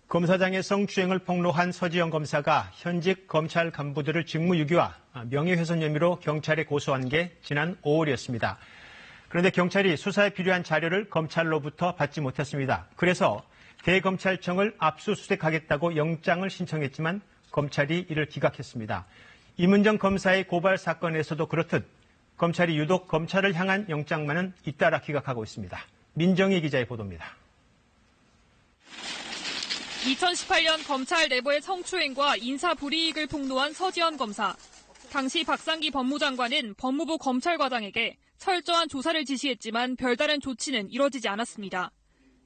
검사장의 성추행을 폭로한 서지현 검사가 현직 검찰 간부들을 직무유기와 명예훼손 혐의로 경찰에 고소한 게 지난 5월이었습니다. 그런데 경찰이 수사에 필요한 자료를 검찰로부터 받지 못했습니다. 그래서 대검찰청을 압수수색하겠다고 영장을 신청했지만 검찰이 이를 기각했습니다. 임은정 검사의 고발 사건에서도 그렇듯 검찰이 유독 검찰을 향한 영장만은 잇따라 기각하고 있습니다. 민정희 기자의 보도입니다. 2018년 검찰 내부의 성추행과 인사불이익을 폭로한 서지현 검사. 당시 박상기 법무장관은 법무부 검찰과장에게 철저한 조사를 지시했지만 별다른 조치는 이뤄지지 않았습니다.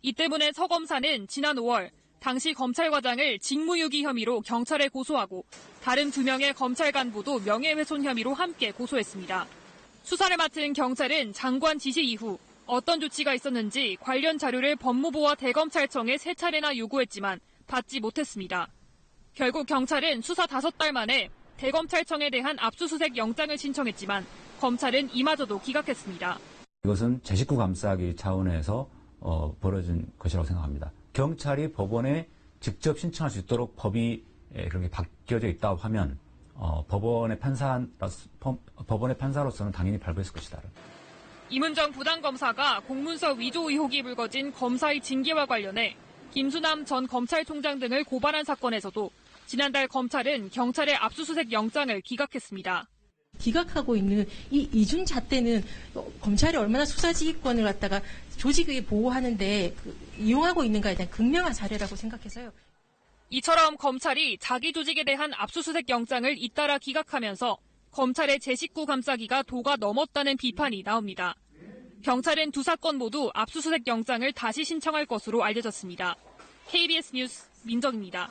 이 때문에 서 검사는 지난 5월 당시 검찰과장을 직무유기 혐의로 경찰에 고소하고 다른 2명의 검찰 간부도 명예훼손 혐의로 함께 고소했습니다. 수사를 맡은 경찰은 장관 지시 이후 어떤 조치가 있었는지 관련 자료를 법무부와 대검찰청에 3차례나 요구했지만 받지 못했습니다. 결국 경찰은 수사 5달 만에 대검찰청에 대한 압수수색 영장을 신청했지만 검찰은 이마저도 기각했습니다. 이것은 제 식구 감싸기 차원에서 벌어진 것이라고 생각합니다. 경찰이 법원에 직접 신청할 수 있도록 법이 그렇게 바뀌어져 있다고 하면 법원의 판사로서는 당연히 발부했을 것이다. 임은정 부장검사가 공문서 위조 의혹이 불거진 검사의 징계와 관련해 김수남 전 검찰총장 등을 고발한 사건에서도 지난달 검찰은 경찰의 압수수색 영장을 기각했습니다. 기각하고 있는 이 이중 잣대는 검찰이 얼마나 수사지휘권을 갖다가 조직을 보호하는데 이용하고 있는가에 대한 극명한 사례라고 생각해서요. 이처럼 검찰이 자기 조직에 대한 압수수색 영장을 잇따라 기각하면서 검찰의 제 식구 감싸기가 도가 넘었다는 비판이 나옵니다. 경찰은 2사건 모두 압수수색 영장을 다시 신청할 것으로 알려졌습니다. KBS 뉴스 민정입니다.